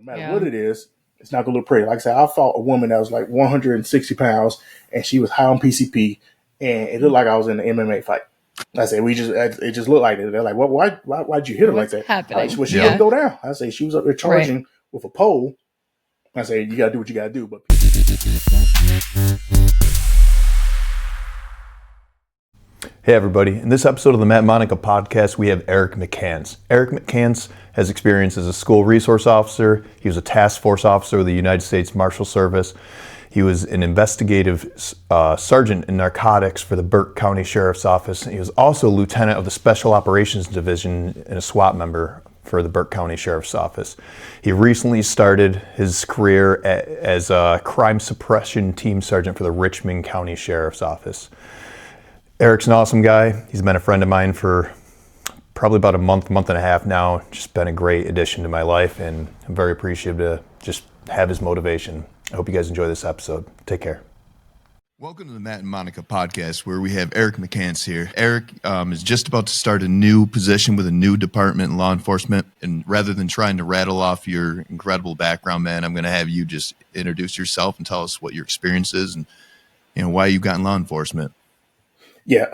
No matter what it is, it's not going to look pretty. Like I said, I fought a woman that was like 160 pounds, and she was high on PCP, and it looked like I was in an MMA fight. I said, it just looked like it. They're like, well, why'd you hit her like that? Happening? Well, she didn't go down. I say, she was up there charging with a pole. I say, you got to do what you got to do. But hey, everybody. In this episode of the Matt and Monica podcast, we have Eric McCants. Eric McCants has experience as a school resource officer. He was a task force officer with the United States Marshal Service. He was an investigative sergeant in narcotics for the Burke County Sheriff's Office. He was also lieutenant of the Special Operations Division and a SWAT member for the Burke County Sheriff's Office. He recently started his career as a Crime Suppression Team sergeant for the Richmond County Sheriff's Office. Eric's an awesome guy. He's been a friend of mine for probably about a month and a half now. Just been a great addition to my life, and I'm very appreciative to just have his motivation. I hope you guys enjoy this episode. Take care. Welcome to the Matt and Monica podcast, where we have Eric McCants here. Eric is just about to start a new position with a new department in law enforcement. And rather than trying to rattle off your incredible background, man, I'm going to have you just introduce yourself and tell us what your experience is and why you got in law enforcement. Yeah,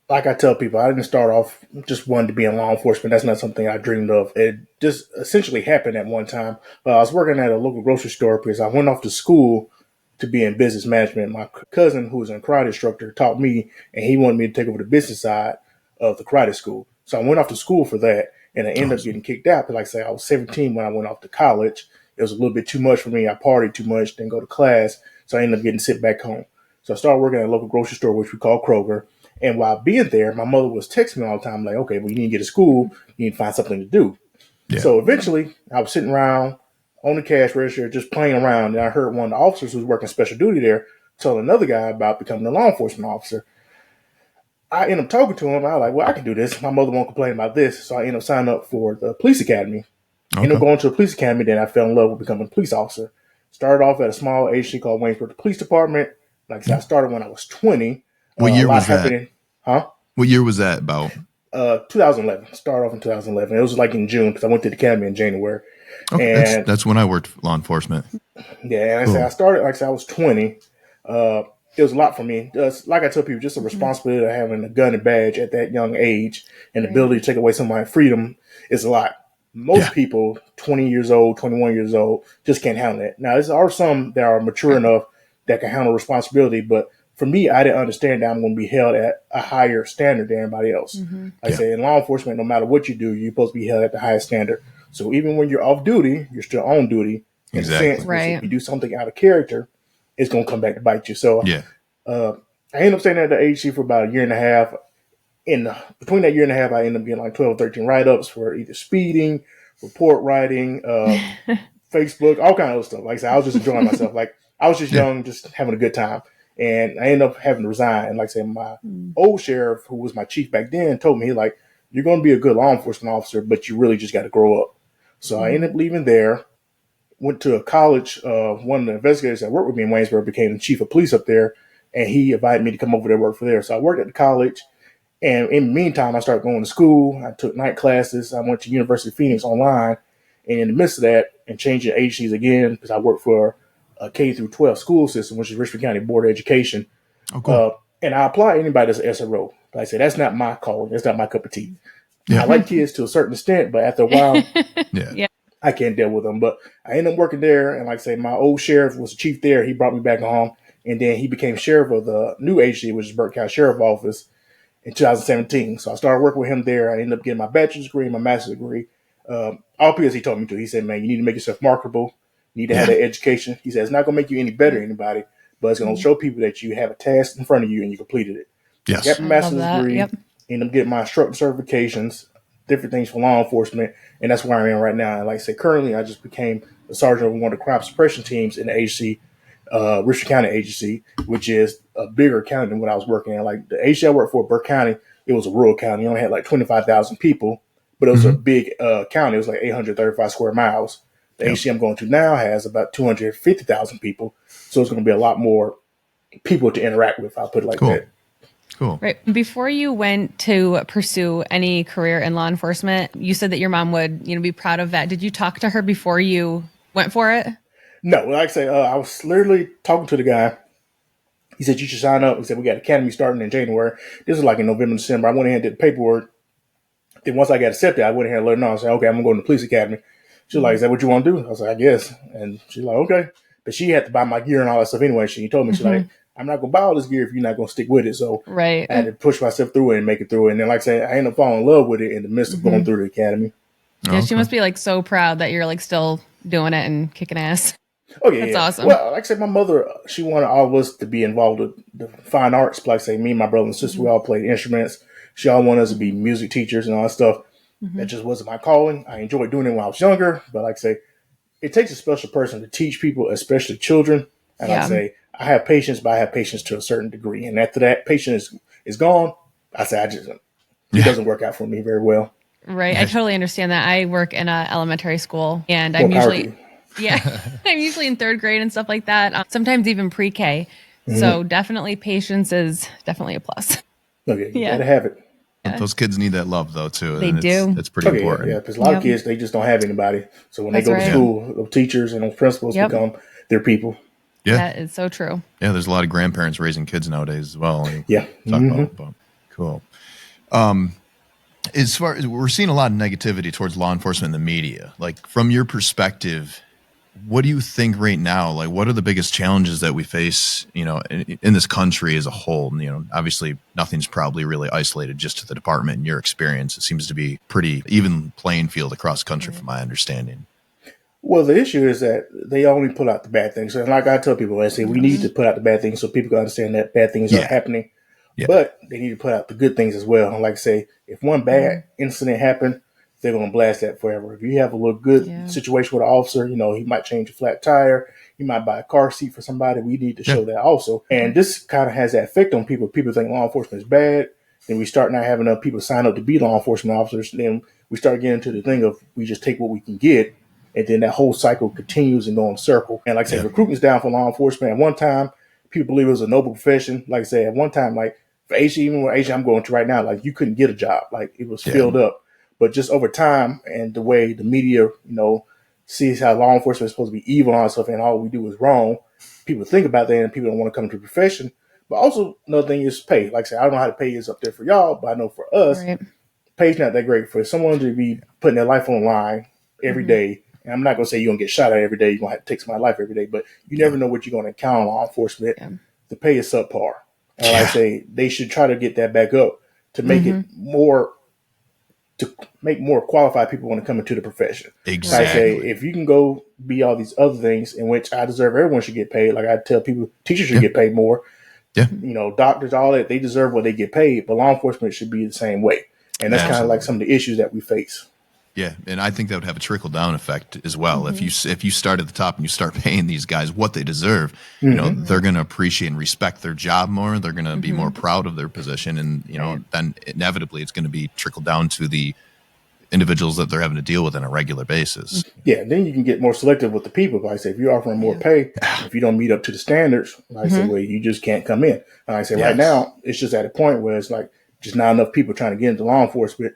like I tell people, I didn't start off just wanting to be in law enforcement. That's not something I dreamed of. It just essentially happened at one time. I was working at a local grocery store because I went off to school to be in business management. My cousin, who was a karate instructor, taught me, and he wanted me to take over the business side of the karate school. So I went off to school for that, and I ended up getting kicked out. Because, like I say, I was 17 when I went off to college. It was a little bit too much for me. I partied too much, didn't go to class, so I ended up getting sent back home. So I started working at a local grocery store, which we call Kroger. And while being there, my mother was texting me all the time, like, okay, well, you need to get to school. You need to find something to do. Yeah. So eventually, I was sitting around on the cash register, just playing around. And I heard one of the officers who was working special duty there tell another guy about becoming a law enforcement officer. I ended up talking to him. I was like, well, I can do this. My mother won't complain about this. So I ended up signing up for the police academy. Okay. Ended up going to the police academy. Then I fell in love with becoming a police officer. Started off at a small agency called Waynesboro Police Department. Like I said, I started when I was 20. What year was that? Huh? What year was that about? 2011. Started off in 2011. It was like in June because I went to the academy in January. Okay, and that's when I worked for law enforcement. Yeah, and I started, like I said, I was 20. It was a lot for me. Like I tell people, just a responsibility of having a gun and badge at that young age and the ability to take away some of my freedom is a lot. Most people, 20 years old, 21 years old, just can't handle it. Now, there are some that are mature enough that can handle responsibility, but for me, I didn't understand that I'm going to be held at a higher standard than everybody else. Mm-hmm. Like I say, in law enforcement, no matter what you do, you're supposed to be held at the highest standard. So even when you're off duty, you're still on duty. In a sense, right. If you do something out of character, it's going to come back to bite you. So I ended up staying at the agency for about a year and a half. Between that year and a half, I ended up getting like 12 or 13 write-ups for either speeding, report writing, Facebook, all kinds of stuff. Like I said, I was just enjoying myself. Like I was just young, just having a good time. And I ended up having to resign. And like I said, my old sheriff, who was my chief back then, told me, like, you're going to be a good law enforcement officer, but you really just got to grow up. So I ended up leaving there, went to a college. One of the investigators that worked with me in Waynesboro became the chief of police up there. And he invited me to come over there and work for there. So I worked at the college. And in the meantime, I started going to school. I took night classes. I went to University of Phoenix online. And in the midst of that, and changing agencies again, because I worked for a K through 12 school system, which is Richmond County Board of Education. Oh, cool. And I apply to anybody that's an SRO. Like I said, that's not my calling. That's not my cup of tea. Yeah. I like kids to a certain extent, but after a while, I can't deal with them. But I ended up working there. And like I say, my old sheriff was the chief there. He brought me back home. And then he became sheriff of the new agency, which is Burke County Sheriff Office, in 2017. So I started working with him there. I ended up getting my bachelor's degree and my master's degree. All because he told me to. He said, man, you need to make yourself marketable. You need to have that education. He said, it's not going to make you any better than anybody, but it's going to show people that you have a task in front of you and you completed it. Yes. So I got my master's degree, ended up getting my instructor certifications, different things for law enforcement, and that's where I am right now. And like I said, currently I just became a sergeant of one of the crime suppression teams in the agency, Richmond County agency, which is a bigger county than what I was working in. Like the agency I worked for, Burke County, it was a rural county. It only had like 25,000 people, but it was a big county. It was like 835 square miles. The agency I'm going to now has about 250,000 people. So it's going to be a lot more people to interact with. I'll put it like that. Cool. Right. Before you went to pursue any career in law enforcement, you said that your mom would, be proud of that. Did you talk to her before you went for it? No, like I say, I was literally talking to the guy. He said, you should sign up. He said, we got academy starting in January. This is like in November, December. I went ahead and did the paperwork. Then once I got accepted, I went ahead and let her know. I said, okay, I'm going to go to the police academy. She was like, is that what you want to do? I was like, I guess. And she's like, okay. But she had to buy my gear and all that stuff anyway. She told me, she's like, I'm not going to buy all this gear if you're not going to stick with it. So right. I had to push myself through it and make it through it. And then, like I said, I ended up falling in love with it in the midst of going through the academy. Yeah, she must be like so proud that you're like still doing it and kicking ass. Oh, yeah. That's awesome. Well, like I said, my mother, she wanted all of us to be involved with the fine arts. Like I say, me and my brother and sister, we all played instruments. She all wanted us to be music teachers and all that stuff. That just wasn't my calling. I enjoyed doing it when I was younger. But like I say, it takes a special person to teach people, especially children. And like I say, I have patience, but I have patience to a certain degree. And after that patience is gone, I say, it doesn't work out for me very well. Right. I totally understand that. I work in a elementary school and I'm usually in third grade and stuff like that. Sometimes even pre-K. So definitely patience is definitely a plus. Okay. You gotta have it. Those kids need that love though too. They do. It's pretty important. Yeah, because a lot of kids, they just don't have anybody. So when they go to school, those teachers and those principals become their people. Yeah. That is so true. Yeah, there's a lot of grandparents raising kids nowadays as well. Yeah. About. Cool. As far as we're seeing a lot of negativity towards law enforcement in the media, like from your perspective, what do you think right now? Like, what are the biggest challenges that we face, in this country as a whole? And, obviously nothing's probably really isolated just to the department in your experience. It seems to be pretty even playing field across the country from my understanding. Well, the issue is that they only pull out the bad things. And like I tell people, I say we need to put out the bad things so people can understand that bad things are happening. Yeah. But they need to put out the good things as well. And like I say, if one bad incident happened, they're going to blast that forever. If you have a little good situation with an officer, he might change a flat tire. He might buy a car seat for somebody. We need to show that also. And this kind of has that effect on people. People think law enforcement is bad. Then we start not having enough people sign up to be law enforcement officers. Then we start getting into the thing of we just take what we can get. And then that whole cycle continues and go in a circle. And like I said, recruitment's down for law enforcement. At one time, people believe it was a noble profession. Like I said, at one time, like for HE, even with HE I'm going to right now, like you couldn't get a job. Like it was filled up. But just over time and the way the media, sees how law enforcement is supposed to be evil and all that stuff and all we do is wrong, people think about that and people don't want to come to the profession. But also another thing is pay. Like I said, I don't know how the pay is up there for y'all, but I know for us, pay's not that great. For someone to be putting their life on the line every day, and I'm not going to say you're going to get shot at every day, you're going to have to take somebody's life every day, but you never know what you're going to encounter on law enforcement. The pay is subpar. And like I say, they should try to get that back up to make it more qualified people want to come into the profession. Exactly. Like I say, if you can go be all these other things in which I deserve, everyone should get paid. Like I tell people, teachers should get paid more. Yeah. Doctors, all that, they deserve what they get paid, but law enforcement should be the same way. And that's kind of like some of the issues that we face. Yeah, and I think that would have a trickle down effect as well. If you start at the top and you start paying these guys what they deserve, they're going to appreciate and respect their job more. They're going to be more proud of their position, and then inevitably it's going to be trickled down to the individuals that they're having to deal with on a regular basis. Yeah, then you can get more selective with the people. Like I say, if you're offering more pay, if you don't meet up to the standards, like I say, well, you just can't come in. Like I say, right now it's just at a point where it's like just not enough people trying to get into law enforcement.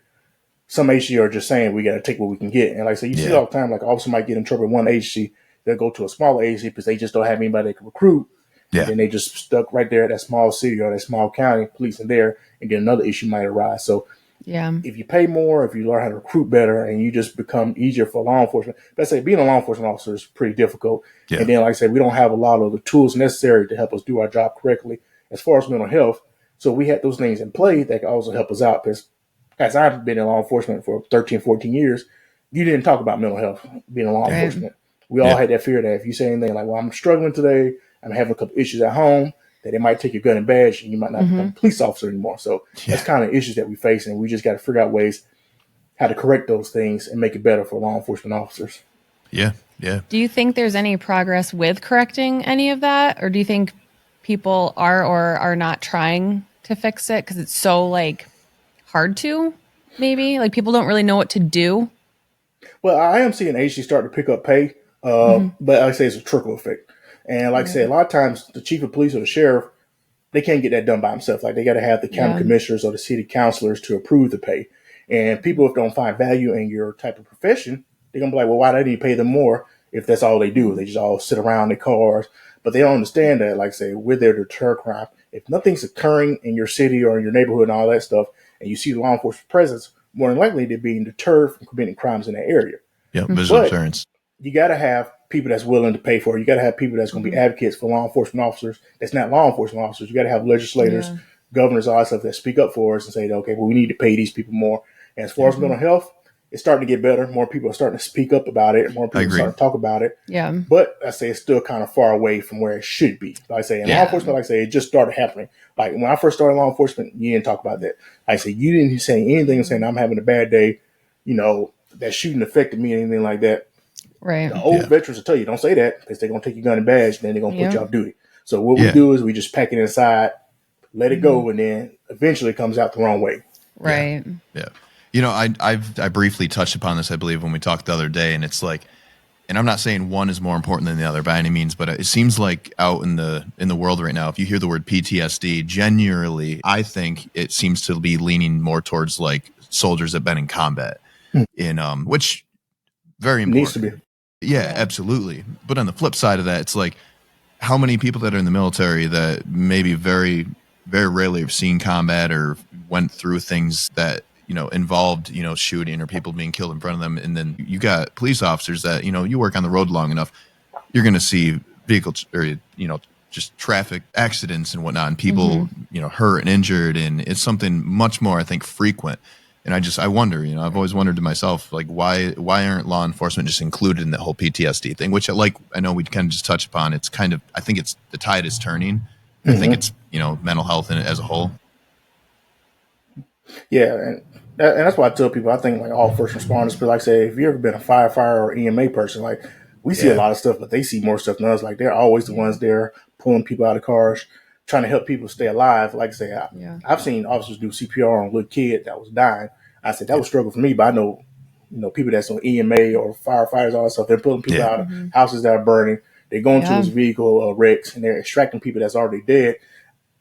Some agencies are just saying we got to take what we can get. And like I say, you see it all the time, like an officer might get in trouble with one agency, they'll go to a smaller agency because they just don't have anybody they can recruit. Yeah. And they just stuck right there at that small city or that small county, policing there, and then another issue might arise. So if you pay more, if you learn how to recruit better, and you just become easier for law enforcement, let's say being a law enforcement officer is pretty difficult. Yeah. And then, like I said, we don't have a lot of the tools necessary to help us do our job correctly as far as mental health. So we had those things in play that can also help us out because as I've been in law enforcement for 13, 14 years, you didn't talk about mental health being in law enforcement. We all had that fear that if you say anything like, well, I'm struggling today, I'm having a couple issues at home, that they might take your gun and badge and you might not become a police officer anymore. So that's kind of issues that we face, and we just got to figure out ways how to correct those things and make it better for law enforcement officers. Yeah, yeah. Do you think there's any progress with correcting any of that? Or do you think people are or are not trying to fix it because it's so hard to, maybe people don't really know what to do? Well, I am seeing agencies start to pick up pay, but like I say, it's a trickle effect. And like I say, a lot of times the chief of police or the sheriff, they can't get that done by themselves. Like they got to have the county commissioners or the city councilors to approve the pay. And people, if don't find value in your type of profession, they're gonna be like, well, why do you pay them more if that's all they do? They just all sit around in cars. But they don't understand that, like I say, we're there to deter crime. If nothing's occurring in your city or in your neighborhood and all that stuff, and you see the law enforcement presence, more than likely they're being deterred from committing crimes in that area. Yeah, visual deterrence. You got to have people that's willing to pay for it. You got to have people that's going to be advocates for law enforcement officers. That's not law enforcement officers. You got to have legislators, governors, all that stuff that speak up for us and say, okay, well, we need to pay these people more. And as far as mental health, it's starting to get better. More people are starting to speak up about it. More people are starting to talk about it. Yeah. But I say it's still kind of far away from where it should be. Like I say, in law enforcement, like I say, it just started happening. Like when I first started law enforcement, you didn't talk about that. Like I say, you didn't say anything saying I'm having a bad day, you know, that shooting affected me or anything like that. Right. The old veterans will tell you, don't say that because they're going to take your gun and badge and then they're going to put you off duty. So what we do is we just pack it inside, let it go, and then eventually it comes out the wrong way. Right. Yeah. You know, I briefly touched upon this, I believe, when we talked the other day, and it's like, and I'm not saying one is more important than the other by any means, but it seems like out in the world right now, if you hear the word PTSD, generally, I think it seems to be leaning more towards like soldiers that've been in combat, which very important. Needs to be. Yeah, absolutely. But on the flip side of that, it's like how many people that are in the military that maybe very, very rarely have seen combat or went through things that, you know, involved, you know, shooting or people being killed in front of them. And then you got police officers that, you know, you work on the road long enough, you're going to see vehicles or, you know, just traffic accidents and whatnot and people, you know, hurt and injured. And it's something much more, I think, frequent. And I wonder, you know, I've always wondered to myself, like, why aren't law enforcement just included in that whole PTSD thing, which I know we kind of just touched upon. It's kind of, I think it's the tide is turning. I think it's, you know, mental health in it as a whole. Yeah. And that's why I tell people, I think like all first responders, but like I say, if you've ever been a firefighter or EMA person, like we see a lot of stuff, but they see more stuff than us. Like they're always the ones there pulling people out of cars, trying to help people stay alive. Like I say, I've seen officers do CPR on a little kid that was dying. I said, that was a struggle for me, but I know, you know, people that's on EMA or firefighters, all that stuff, they're pulling people out of houses that are burning. They're going to his vehicle wrecks and they're extracting people that's already dead.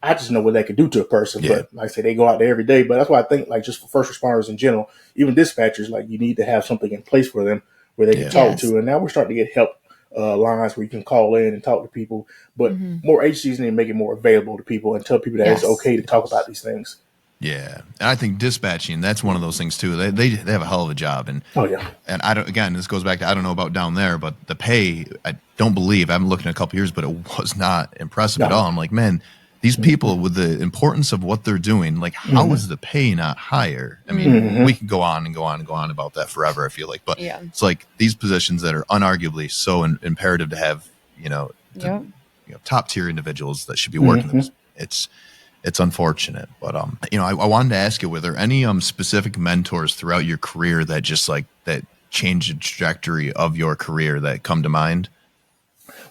I just know what they could do to a person. But like I say, they go out there every day. But that's why I think like just for first responders in general, even dispatchers, like you need to have something in place for them where they can talk to. And now we're starting to get help lines where you can call in and talk to people. But more agencies need to make it more available to people and tell people that it's okay to talk about these things. Yeah. And I think dispatching, that's one of those things too. They have a hell of a job. And and I don't, again, this goes back to, I don't know about down there, but the pay, I haven't looked in a couple of years, but it was not impressive at all. I'm like, man, these people with the importance of what they're doing, like how is the pay not higher? I mean, we could go on and go on and go on about that forever, I feel like, but it's like these positions that are unarguably so imperative to have, you know, top tier individuals that should be working them. It's unfortunate, but you know, I wanted to ask you, were there any specific mentors throughout your career that just like that changed the trajectory of your career that come to mind?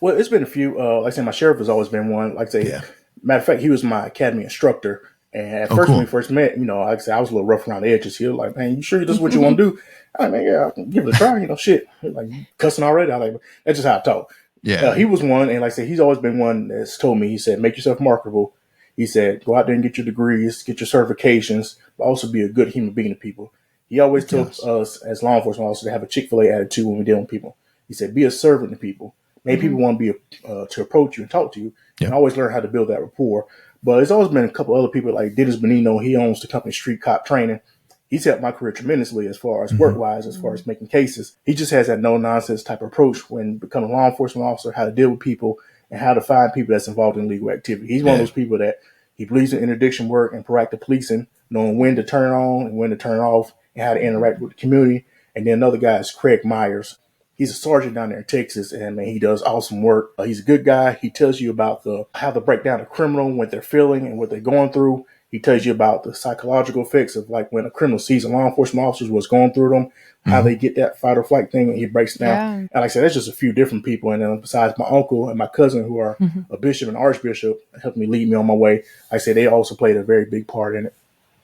Well, it's been a few. Like I said, my sheriff has always been one. Like I say, matter of fact, he was my academy instructor. And at first, when we first met, you know, like I said, I was a little rough around the edges. He was like, "Man, you sure this is what you want to do?" I'm like, "Man, yeah, I can give it a try." You know, shit, like cussing already. I'm like, that's just how I talk. Yeah, he was one, and like I said, he's always been one that's told me. He said, "Make yourself marketable." He said, "Go out there and get your degrees, get your certifications, but also be a good human being to people." He always told us as law enforcement officers to have a Chick-fil-A attitude when we deal with people. He said, "Be a servant to people. Make people want to be to approach you and talk to you, and always learn how to build that rapport." But there's always been a couple other people like Dennis Benino. He owns the company Street Cop Training. He's helped my career tremendously as far as work-wise, as far as making cases. He just has that no-nonsense type of approach when becoming a law enforcement officer, how to deal with people and how to find people that's involved in legal activity. He's one of those people that he believes in interdiction work and proactive policing, knowing when to turn on and when to turn off and how to interact with the community. And then another guy is Craig Myers. He's a sergeant down there in Texas, and man, he does awesome work. He's a good guy. He tells you about how to break down a criminal, what they're feeling and what they're going through. He tells you about the psychological effects of like when a criminal sees a law enforcement officer, what's going through them, how they get that fight or flight thing, and he breaks it down. And like I said, that's just a few different people. And then besides my uncle and my cousin, who are a bishop and archbishop, helped me lead me on my way. Like I said, they also played a very big part in it.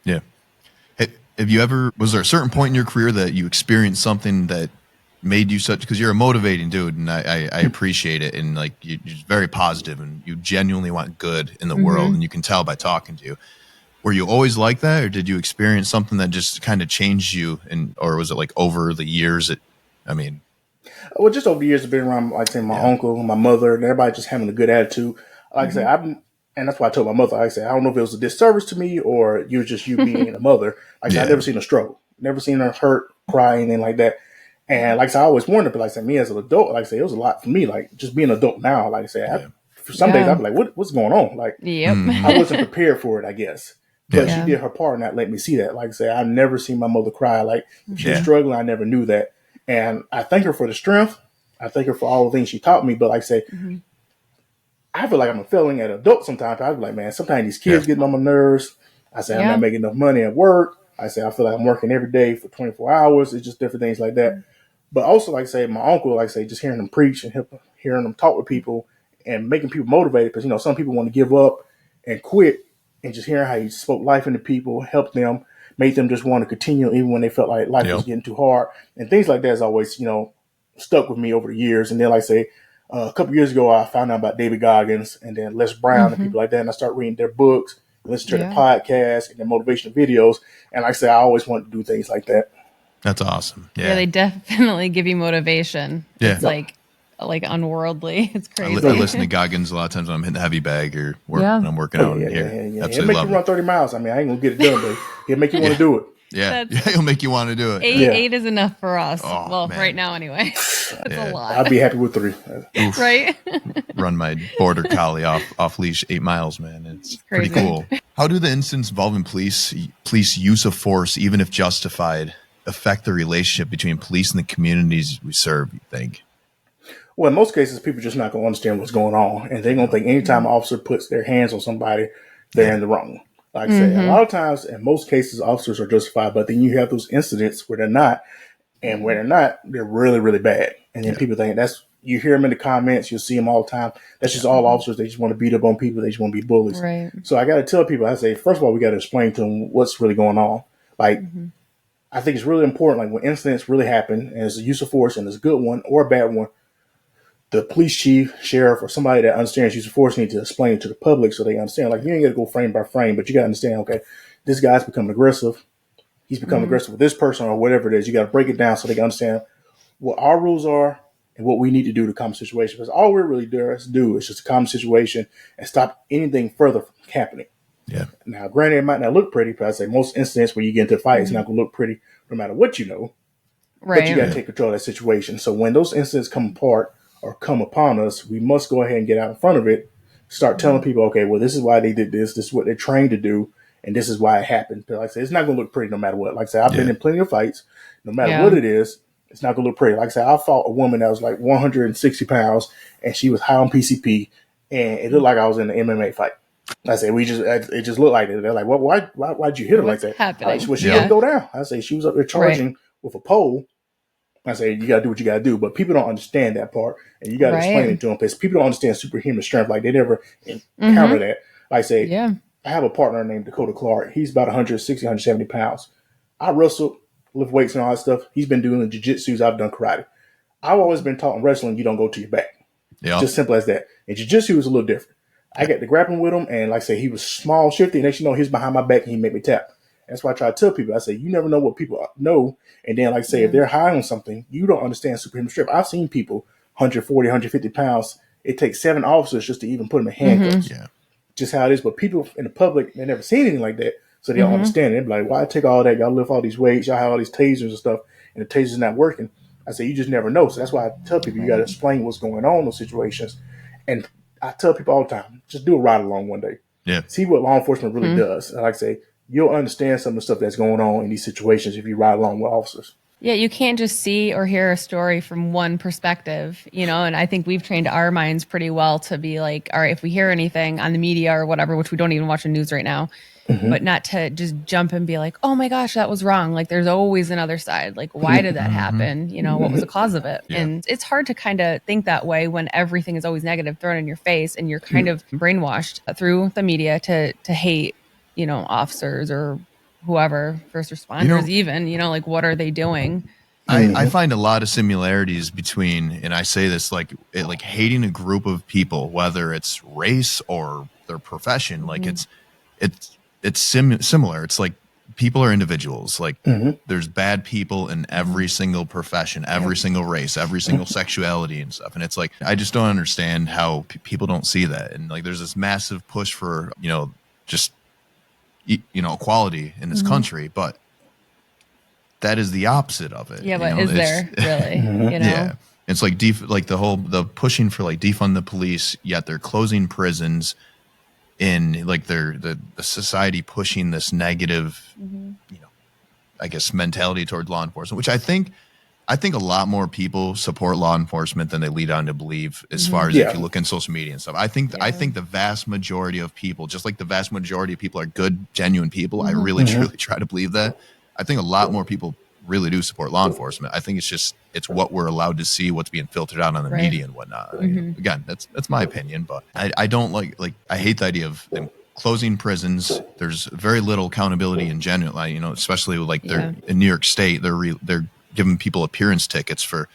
Yeah. Was there a certain point in your career that you experienced something that made you such, because you're a motivating dude, and I appreciate it, and like you're very positive, and you genuinely want good in the world, and you can tell by talking to you. Were you always like that, or did you experience something that just kind of changed you, or was it like over the years? Well, just over the years, I've been around, like I say, my uncle, my mother, and everybody just having a good attitude. Like I say, and that's why I told my mother, like I said, I don't know if it was a disservice to me or you was just you being a mother. Like I said, I never seen her struggle, never seen her hurt, cry, anything like that. And like I said, I always wondered, but like I said, me as an adult, like I said, it was a lot for me. Like just being an adult now, like I said, for some days I'd be like, what's going on? Like I wasn't prepared for it, I guess. But she did her part and that let me see that. Like I said, I've never seen my mother cry. Like if she was struggling, I never knew that. And I thank her for the strength. I thank her for all the things she taught me. But like I say, I feel like I'm a failing at adult sometimes. I be like, man, sometimes these kids getting on my nerves. I say, I'm not making enough money at work. I say, I feel like I'm working every day for 24 hours. It's just different things like that. But also, like I say, my uncle, like I say, just hearing him preach and hearing him talk with people and making people motivated. Because, you know, some people want to give up and quit. And just hearing how he spoke life into people, helped them, made them just want to continue even when they felt like life was getting too hard. And things like that has always, you know, stuck with me over the years. And then, like I say, a couple of years ago, I found out about David Goggins and then Les Brown and people like that. And I started reading their books, listening to their podcasts and their motivational videos. And like I say, I always wanted to do things like that. That's awesome. Yeah, they definitely give you motivation. Yeah. It's like unworldly. It's crazy. I listen to Goggins a lot of times when I'm hitting the heavy bag or when I'm working out here. It'll make you run 30 miles. I mean, I ain't going to get it done, but it'll make you want to do it. Yeah, it'll make you want to do it. Eight is enough for us. Oh, well, man. Right now anyway. It's a lot. I'd be happy with 3. Right? Run my border collie off leash 8 miles, man. It's pretty cool. How do the incidents involving police use of force, even if justified, affect the relationship between police and the communities we serve, you think? Well, in most cases, people are just not going to understand what's going on. And they're going to think anytime an officer puts their hands on somebody, they're in the wrong. Like I say, a lot of times, in most cases, officers are justified. But then you have those incidents where they're not. And when they're not, they're really, really bad. And then people think you hear them in the comments, you'll see them all the time. That's just all officers. They just want to beat up on people. They just want to be bullies. Right. So I got to tell people, I say, first of all, we got to explain to them what's really going on. Like, I think it's really important, like when incidents really happen and it's a use of force and it's a good one or a bad one, the police chief, sheriff, or somebody that understands use of force need to explain it to the public so they understand. Like, you ain't got to go frame by frame, but you got to understand, okay, this guy's becoming aggressive. He's becoming aggressive with this person or whatever it is. You got to break it down so they can understand what our rules are and what we need to do to calm the situation. Because all we're really there to do is just calm the situation and stop anything further from happening. Yeah. Now, granted, it might not look pretty, but I say most incidents where you get into a fight, it's not going to look pretty no matter what you know. Right. But you got to take control of that situation. So when those incidents come apart or come upon us, we must go ahead and get out in front of it, start telling people, okay, well, this is why they did this. This is what they're trained to do. And this is why it happened. But like I said, it's not going to look pretty no matter what. Like I said, I've been in plenty of fights. No matter what it is, it's not going to look pretty. Like I said, I fought a woman that was like 160 pounds and she was high on PCP and it looked like I was in an MMA fight. I said, it just looked like it. They're like, why'd you hit her like that? Happening? Well, she didn't go down. I say, she was up there charging with a pole. I say, you got to do what you got to do. But people don't understand that part. And you got to explain it to them because people don't understand superhuman strength. Like they never encounter that. Like I say, I have a partner named Dakota Clark. He's about 160, 170 pounds. I wrestle, lift weights and all that stuff. He's been doing the jiu-jitsus. I've done karate. I've always been taught in wrestling, you don't go to your back. Yeah. Just simple as that. And jiu-jitsu is a little different. I got to grappling with him, and like I say, he was small, shifty, and next you know, he's behind my back, and he made me tap. That's why I try to tell people, I say, you never know what people know. And then, like I say, if they're high on something, you don't understand superhuman strength. I've seen people, 140, 150 pounds, it takes 7 officers just to even put them in handcuffs. Yeah. Just how it is. But people in the public, they never seen anything like that, so they don't understand it. They're like, why take all that? Y'all lift all these weights, y'all have all these tasers and stuff, and the taser's not working. I say, you just never know. So that's why I tell people, you got to explain what's going on in those situations. And I tell people all the time, just do a ride along one day. Yeah. See what law enforcement really does. And like I say, you'll understand some of the stuff that's going on in these situations if you ride along with officers. Yeah, you can't just see or hear a story from one perspective, you know, and I think we've trained our minds pretty well to be like, all right, if we hear anything on the media or whatever, which we don't even watch the news right now, but not to just jump and be like, oh my gosh, that was wrong. Like there's always another side. Like, why did that happen? You know, what was the cause of it? Yeah. And it's hard to kind of think that way when everything is always negative thrown in your face and you're kind of brainwashed through the media to hate, you know, officers or whoever, first responders, even, you know, like what are they doing? I find a lot of similarities between, and I say this like hating a group of people, whether it's race or their profession, like it's similar. It's like people are individuals. Like there's bad people in every single profession, every single race, every single sexuality and stuff. And it's like, I just don't understand how people don't see that. And like, there's this massive push for, just, equality in this country, but that is the opposite of it. Yeah, but is there really? Yeah. It's like the pushing for like defund the police, yet they're closing prisons in like the society pushing this negative, I guess, mentality towards law enforcement, which I think a lot more people support law enforcement than they lead on to believe as far as if you look in social media and stuff. I think the vast majority of people, just like the vast majority of people are good, genuine people. I really, truly try to believe that. I think a lot more people really do support law enforcement. I think it's what we're allowed to see, what's being filtered out on the media and whatnot. Again, that's my opinion, but I don't like I hate the idea of them closing prisons. There's very little accountability in general, especially like they're in New York State, they're giving people appearance tickets for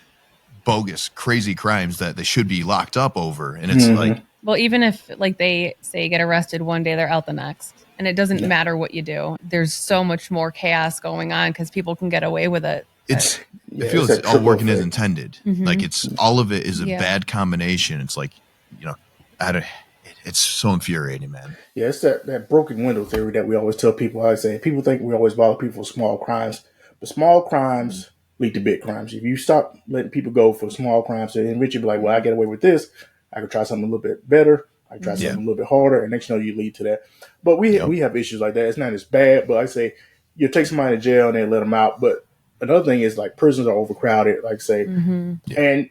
bogus, crazy crimes that they should be locked up over. And it's like, well, even if like they say get arrested one day, they're out the next. And it doesn't matter what you do. There's so much more chaos going on because people can get away with it. I feel it's all working as intended. Like it's all of it is a bad combination. It's like, it's so infuriating, man. Yeah, it's that broken window theory that we always tell people. I say people think we always bother people for small crimes, but small crimes lead to big crimes. If you stop letting people go for small crimes, and Richard be like, well, I get away with this, I could try something a little bit better. I try something a little bit harder, and next you know, you lead to that. But we have issues like that. It's not as bad, but I say you take somebody to jail and they let them out. But another thing is like prisons are overcrowded, like say, and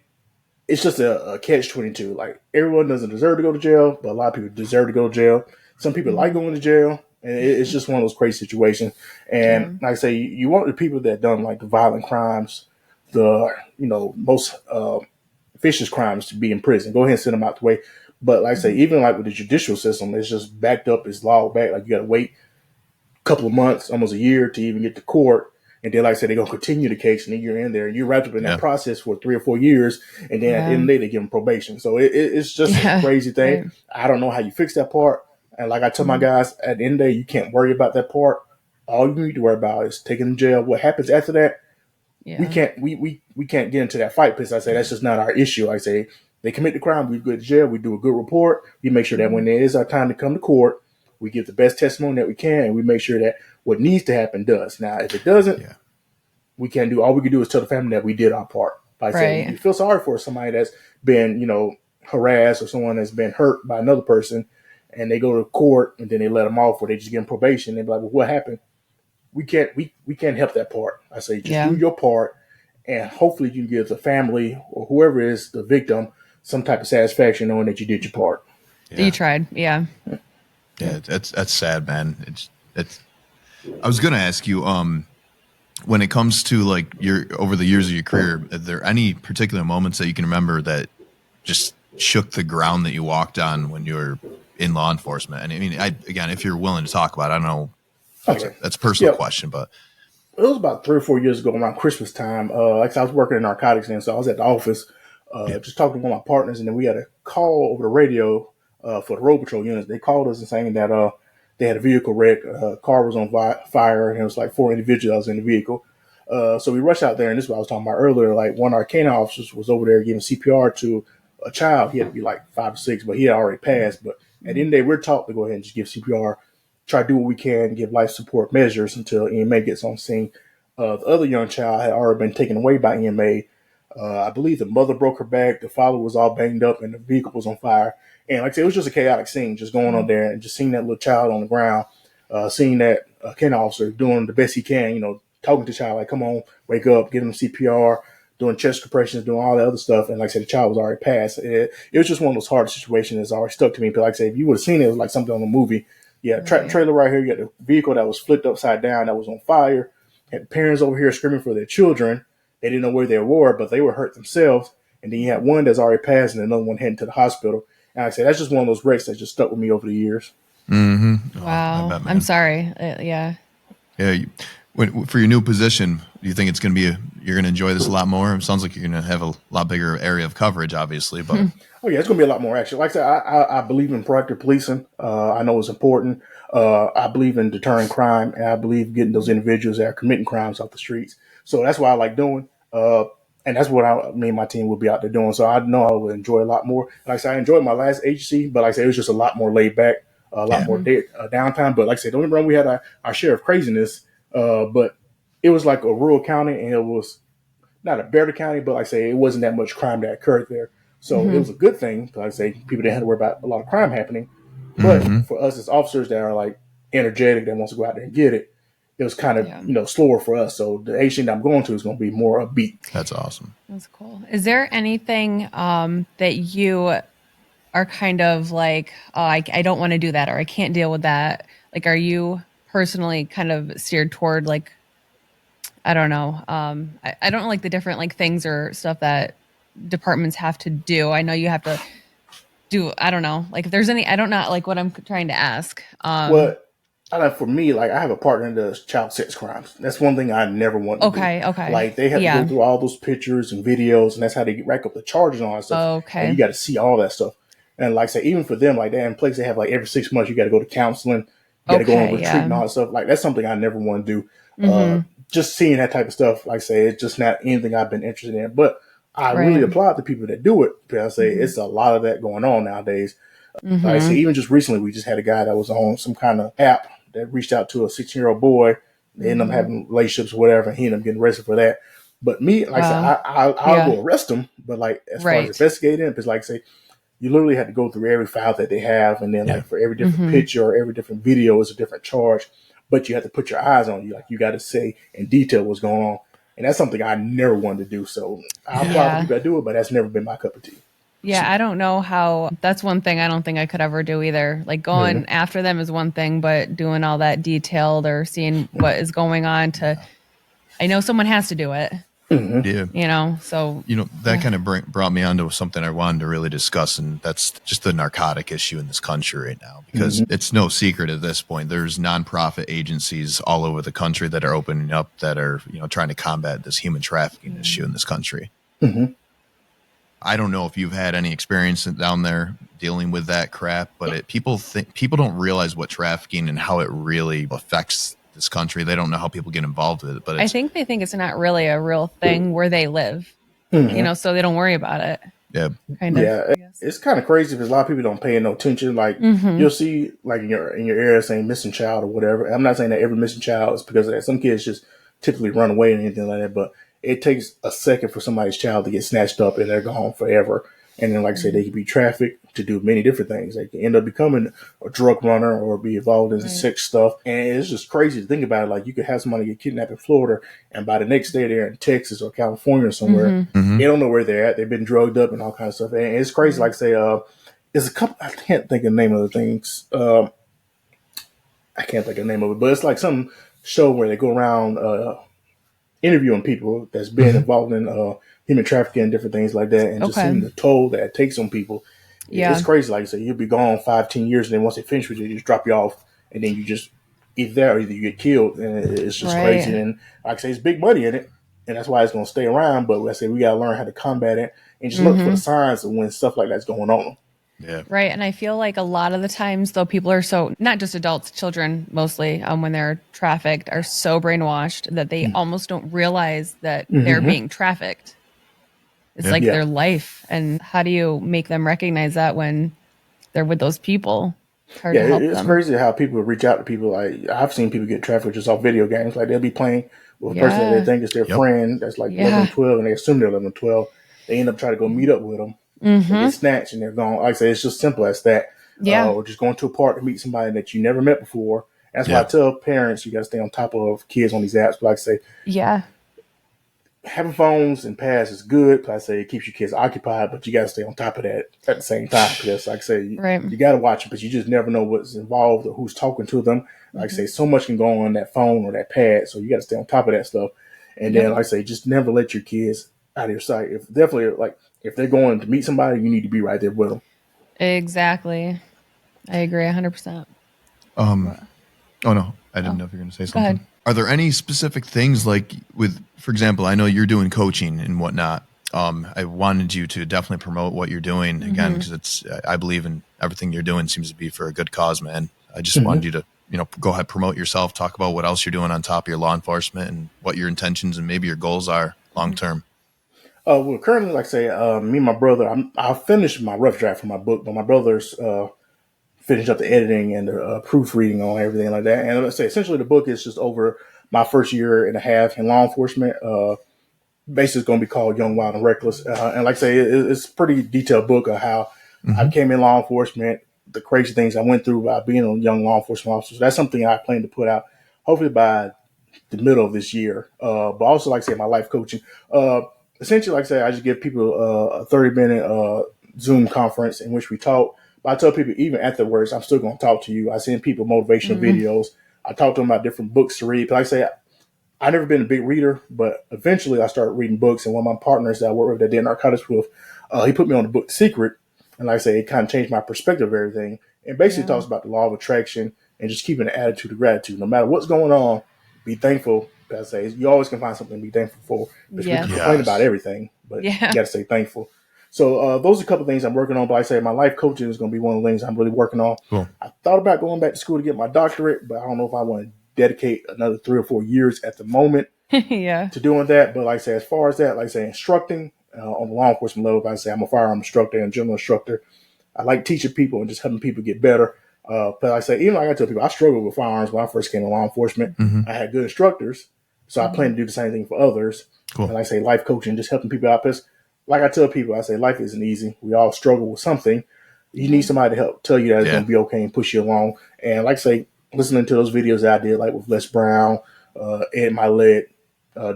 it's just a catch-22. Like everyone doesn't deserve to go to jail, but a lot of people deserve to go to jail. Some people like going to jail, and it's just one of those crazy situations. And like I say, you want the people that done like the violent crimes, the most vicious crimes to be in prison. Go ahead and send them out the way. But like I say, even like with the judicial system, it's just backed up, it's logged back. Like you got to wait a couple of months, almost a year to even get to court. And then, like I said, they're going to continue the case, and then you're in there, and you're wrapped up in that process for 3 or 4 years, and then at the end of the day, they give them probation. So it's just a crazy thing. Right. I don't know how you fix that part. And like I tell my guys, at the end of the day, you can't worry about that part. All you need to worry about is taking them to jail. What happens after that, we can't get into that fight because I say that's just not our issue. I say they commit the crime, we go to jail, we do a good report, we make sure that when there is our time to come to court, we give the best testimony that we can, and we make sure that what needs to happen does. Now, if it doesn't, we can't do. All we can do is tell the family that we did our part. By saying you feel sorry for somebody that's been, harassed or someone that's been hurt by another person, and they go to court and then they let them off, or they just give them probation. They're like, "Well, what happened?" We can't help that part. I say, just do your part, and hopefully you can give the family or whoever is the victim some type of satisfaction knowing that you did your part. That you tried. Yeah, that's sad, man. It's. I was going to ask you, when it comes to like over the years of your career, are there any particular moments that you can remember that just shook the ground that you walked on when you were in law enforcement? And I mean, again, if you're willing to talk about it, I don't know. That's a personal question, but it was about 3 or 4 years ago around Christmas time. Like I was working in narcotics then, so I was at the office, just talking to one of my partners, and then we had a call over the radio for the road patrol units. They called us and saying that they had a vehicle wreck. Car was on fire, and it was like 4 individuals in the vehicle. So we rushed out there, and this is what I was talking about earlier. Like one of our canine officers was over there giving CPR to a child. He had to be like 5 or 6, but he had already passed. But at the end of the day, we're taught to go ahead and just give CPR, try to do what we can, give life support measures until EMA gets on scene. The other young child had already been taken away by EMA. I believe the mother broke her back. The father was all banged up, and the vehicle was on fire. And like I said, it was just a chaotic scene, just going on there and just seeing that little child on the ground, seeing that canine officer doing the best he can, talking to the child, like, come on, wake up, give him CPR, doing chest compressions, doing all that other stuff. And like I said, the child was already passed. It was just one of those hard situations that's already stuck to me. But like I said, if you would have seen it, it was like something on a movie. Yeah, trailer right here. You got the vehicle that was flipped upside down, that was on fire. Had the parents over here screaming for their children. They didn't know where they were, but they were hurt themselves. And then you had one that's already passed and another one heading to the hospital. And like I said, that's just one of those wrecks that just stuck with me over the years. Wow. I'm sorry. Yeah. Yeah. For your new position, do you think it's going to be you're going to enjoy this a lot more? It sounds like you're going to have a lot bigger area of coverage, obviously. But oh yeah, it's going to be a lot more action. Like I said, I believe in proactive policing. I know it's important. I believe in deterring crime, and I believe getting those individuals that are committing crimes off the streets. So that's what I like doing. And that's what me and my team will be out there doing. So I know I will enjoy a lot more. Like I said, I enjoyed my last agency, but like I said, it was just a lot more laid back, a lot more downtime. But like I said, don't get me wrong, we had our share of craziness. But it was like a rural county, and it was not a better county, but like I say, it wasn't that much crime that occurred there. So it was a good thing. Like I say, people didn't have to worry about a lot of crime happening. But for us as officers that are like energetic, that wants to go out there and get it, it was kind of slower for us. So the agency that I'm going to is going to be more upbeat. That's awesome. That's cool. Is there anything that you are kind of like, oh, I don't want to do that, or I can't deal with that? Like, are you personally kind of steered toward like, I don't know. I don't like the different like things or stuff that departments have to do. I know you have to do, I don't know. Like if there's any, I don't know like what I'm trying to ask. Well, I know for me, like I have a partner that does child sex crimes. That's one thing I never want to do. Okay. Like they have to go through all those pictures and videos, and that's how they rack up the charges and all that stuff. Okay. And you got to see all that stuff. And like I say, even for them, like they're in place, they have like every 6 months, you got to go to counseling, you got to go on retreat and all that stuff. Like that's something I never want to do. Just seeing that type of stuff, like I say, it's just not anything I've been interested in. But I really applaud the people that do it, because I say it's a lot of that going on nowadays. Like I say, even just recently, we just had a guy that was on some kind of app that reached out to a 16-year-old boy. They ended up having relationships, or whatever, and he ended up getting arrested for that. But me, like I said, I'll go arrest him. But like as far as investigating, because like I say, you literally had to go through every file that they have, and then like for every different picture or every different video is a different charge. But you have to put your eyes on you. Like you got to say in detail what's going on. And that's something I never wanted to do. So I applaud the people that do it, but that's never been my cup of tea. Yeah, I don't know how. That's one thing I don't think I could ever do either. Like going after them is one thing, but doing all that detailed or seeing what is going on I know someone has to do it. Yeah. So. That kind of brought me onto something I wanted to really discuss, and that's just the narcotic issue in this country right now, because it's no secret at this point. There's nonprofit agencies all over the country that are opening up that are, trying to combat this human trafficking issue in this country. I don't know if you've had any experience down there dealing with that crap, but people don't realize what trafficking and how it really affects this country. They don't know how people get involved with it, but I think they think it's not really a real thing where they live, so they don't worry about it. Yeah. It's kind of crazy because a lot of people don't pay no attention. Like you'll see like in your area saying missing child or whatever. I'm not saying that every missing child is because of that. Some kids just typically run away and anything like that, but it takes a second for somebody's child to get snatched up and they're gone forever. And then, like I say, they can be trafficked to do many different things. They can end up becoming a drug runner or be involved in sex stuff. And it's just crazy to think about it. Like, you could have somebody get kidnapped in Florida, and by the next day they're in Texas or California or somewhere. They don't know where they're at. They've been drugged up and all kinds of stuff. And it's crazy. Like, say, there's a couple, I can't think of the name of the things. I can't think of the name of it, but it's like some show where they go around interviewing people that's been involved in human trafficking and different things like that, and just seeing the toll that it takes on people. It's crazy. Like I say, you'll be gone 5-10 years, and then once they finish with you, they just drop you off, and then you just either there or either you get killed, and it's just crazy. And like I say, it's big money in it, and that's why it's going to stay around. But like I say, we got to learn how to combat it and just look for the signs of when stuff like that's going on. Yeah. Right. And I feel like a lot of the times, though, people are so, not just adults, children mostly, when they're trafficked, are so brainwashed that they almost don't realize that they're being trafficked. It's like their life. And how do you make them recognize that when they're with those people? It's hard to help it's them. crazy how people reach out to people. Like, I've seen people get trafficked just off video games. Like, they'll be playing with a person that they think is their friend that's like 11, 12, and they assume they're 11, 12. They end up trying to go meet up with them. They get snatched and they're gone. Like I say, it's just simple as that. Or just going to a park to meet somebody that you never met before. That's why I tell parents, you got to stay on top of kids on these apps. But like I say, having phones and pads is good. Like I say, it keeps your kids occupied, but you got to stay on top of that at the same time. Because like I say, you got to watch it, but you just never know what's involved or who's talking to them. Like I say, so much can go on that phone or that pad, so you got to stay on top of that stuff. And then, like I say, just never let your kids out of your sight. If they're going to meet somebody, you need to be right there with them. I agree 100%. Oh no, I didn't know if you were going to say something. Are there any specific things like for example, I know you're doing coaching and whatnot. I wanted you to definitely promote what you're doing again, because I believe in everything you're doing seems to be for a good cause, man. I just wanted you to, go ahead, promote yourself, talk about what else you're doing on top of your law enforcement and what your intentions and maybe your goals are long term. Well, currently, like I say, me and my brother, I finished my rough draft for my book, but my brother's finished up the editing and the proofreading on everything like that. And let's say, essentially, the book is just over my first year and a half in law enforcement. Basically, it's going to be called Young, Wild, and Reckless. And like I say, it's a pretty detailed book of how I came in law enforcement, the crazy things I went through by being a young law enforcement officer. So that's something I plan to put out hopefully by the middle of this year. But also, like I say, my life coaching. Essentially, like I say, I just give people a 30-minute Zoom conference in which we talk. But I tell people, even afterwards, I'm still going to talk to you. I send people motivational videos. I talk to them about different books to read. But like I say, I've never been a big reader, but eventually I started reading books. And one of my partners that I work with that did narcotics with, he put me on the book The Secret. And like I say, it kind of changed my perspective of everything. And basically talks about the law of attraction and just keeping an attitude of gratitude. No matter what's going on, be thankful. I say, you always can find something to be thankful for. But we can complain about everything, but you got to stay thankful. So those are a couple of things I'm working on. But like I say, my life coaching is going to be one of the things I'm really working on. Cool. I thought about going back to school to get my doctorate, but I don't know if I want to dedicate another 3 or 4 years at the moment to doing that. But like I say, as far as that, like I say, instructing on the law enforcement level, like I say, I'm a firearm instructor and general instructor. I like teaching people and just helping people get better. But like I say, even like I tell people, I struggled with firearms when I first came to law enforcement. I had good instructors, so I plan to do the same thing for others. Cool. And like I say, life coaching, just helping people out. Because like I tell people, I say, life isn't easy. We all struggle with something. You need somebody to help tell you that it's going to be okay and push you along. And like I say, listening to those videos that I did, like with Les Brown, Ed Milet,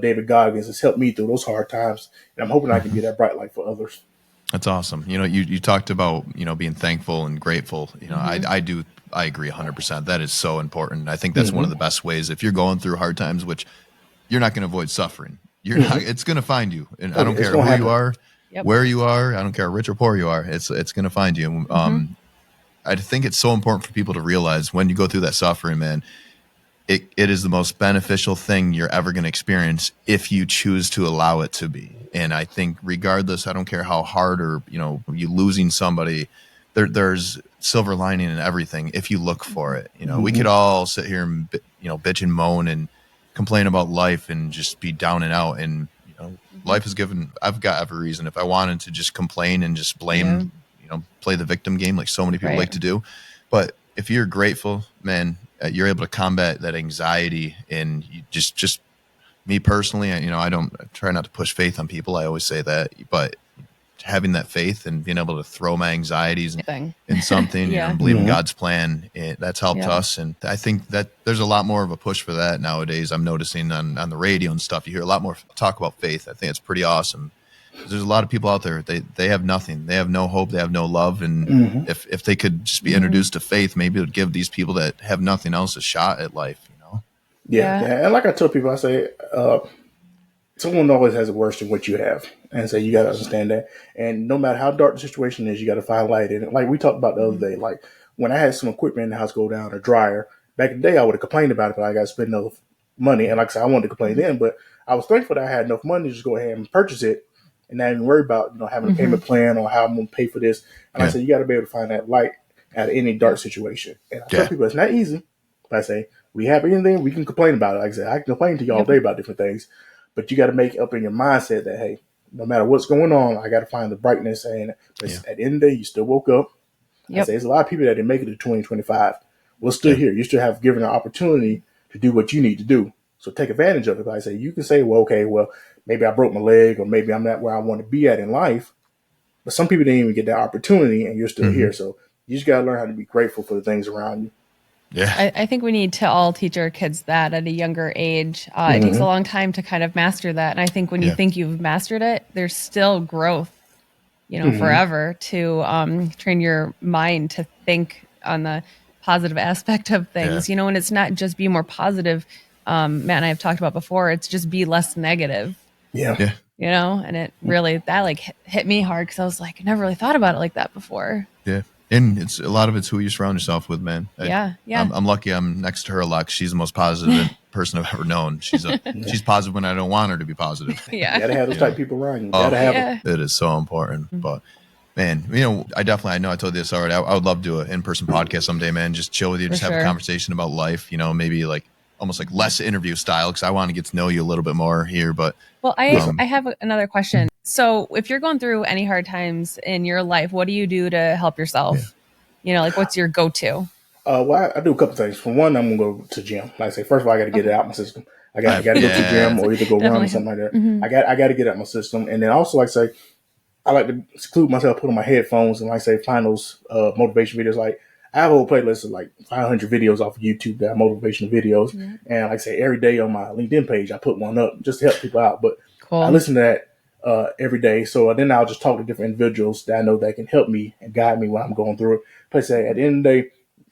David Goggins, has helped me through those hard times. And I'm hoping I can be that bright light for others. That's awesome. You talked about, being thankful and grateful. I agree 100%. That is so important. I think that's one of the best ways. If you're going through hard times, which you're not going to avoid suffering, you're not, it's going to find you. And I don't care who you are, where you are. I don't care how rich or poor you are. It's going to find you. I think it's so important for people to realize when you go through that suffering, man, it is the most beneficial thing you're ever going to experience if you choose to allow it to be. And I think regardless, I don't care how hard or, you losing somebody, there's silver lining in everything if you look for it. We could all sit here and, bitch and moan and complain about life and just be down and out. And, life is given, I've got every reason. If I wanted to just complain and just blame, play the victim game like so many people like to do. But if you're grateful, man, you're able to combat that anxiety. And you just me personally, I try not to push faith on people. I always say that, but having that faith and being able to throw my anxieties in something, and believe in God's plan, that's helped us. And I think that there's a lot more of a push for that nowadays. I'm noticing on the radio and stuff, you hear a lot more talk about faith. I think it's pretty awesome. There's a lot of people out there, they have nothing. They have no hope. They have no love. And if they could just be introduced to faith, maybe it would give these people that have nothing else a shot at life, Yeah. And like I tell people, I say, someone always has it worse than what you have. And so you got to understand that. And no matter how dark the situation is, you got to find light in it. Like we talked about the other day, like when I had some equipment in the house go down, a dryer, back in the day, I would have complained about it, but I got to spend enough money. And like I said, I wanted to complain then, but I was thankful that I had enough money to just go ahead and purchase it and not even worry about, having a payment plan or how I'm going to pay for this. And I said, you got to be able to find that light out of any dark situation. And I tell people it's not easy, but I say, we have anything, we can complain about it. Like I said, I can complain to you all day about different things, but you got to make up in your mindset that, hey, no matter what's going on, I got to find the brightness. And at the end of the day, you still woke up. I say, there's a lot of people that didn't make it to 2025. We're still here. You still have given an opportunity to do what you need to do. So take advantage of it. Like I say, you can say, well, okay, well, maybe I broke my leg or maybe I'm not where I want to be at in life. But some people didn't even get that opportunity and you're still here. So you just got to learn how to be grateful for the things around you. Yeah, I think we need to all teach our kids that at a younger age. It takes a long time to kind of master that. And I think when you think you've mastered it, there's still growth, forever to train your mind to think on the positive aspect of things, and it's not just be more positive. Matt and I have talked about before, it's just be less negative. Yeah. And it really, that hit me hard because I was like, I never really thought about it like that before. Yeah. And a lot of it's who you surround yourself with, man. Yeah. I'm lucky I'm next to her a lot. She's the most positive person I've ever known. She's positive when I don't want her to be positive. Yeah. You gotta have those type of people around you. Gotta have them. It is so important. But man, I know I told you this already. I would love to do an in-person podcast someday, man. Just chill with you, just have a conversation about life, maybe like almost like less interview style, because I want to get to know you a little bit more here. But I have another question. So if you're going through any hard times in your life, what do you do to help yourself? Like what's your go-to? Well, I do a couple things. For one, I'm gonna go to gym. Like I say, first of all, I got to get it out my system. I got to go to the gym or either go run or something like that. Mm-hmm. I got to get out my system, and then also, like I say, I like to seclude myself, put on my headphones, and like I say, find those motivation videos. Like I have a whole playlist of like 500 videos off of YouTube that are motivational videos, and like I say, every day on my LinkedIn page, I put one up just to help people out. But I listen to that every day, so then I'll just talk to different individuals that I know that can help me and guide me when I'm going through it. But I say, at the end of the day,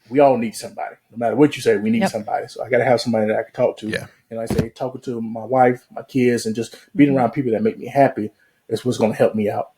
we all need somebody. No matter what you say, we need somebody. So I got to have somebody that I can talk to. Yeah. And like I say, talking to my wife, my kids, and just being around people that make me happy is what's going to help me out.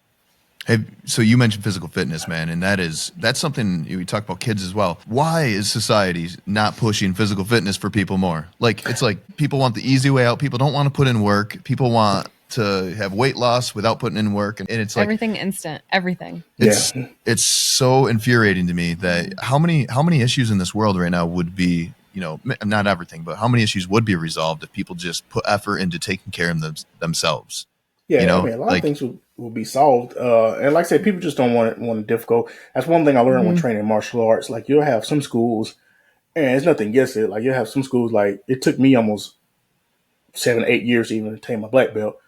Hey, so you mentioned physical fitness, man, and that's something we talk about kids as well. Why is society not pushing physical fitness for people more? Like, it's like people want the easy way out. People don't want to put in work. People want to have weight loss without putting in work, and it's like everything instant, everything. It's so infuriating to me that how many issues in this world right now would be, not everything, but how many issues would be resolved if people just put effort into taking care of themselves. Yeah, a lot of things will be solved. And like I said, people just don't want it difficult. That's one thing I learned when training martial arts. Like you'll have some schools, and it's nothing against it. Like you'll have some schools, like it took me almost 7-8 years to even attain my black belt.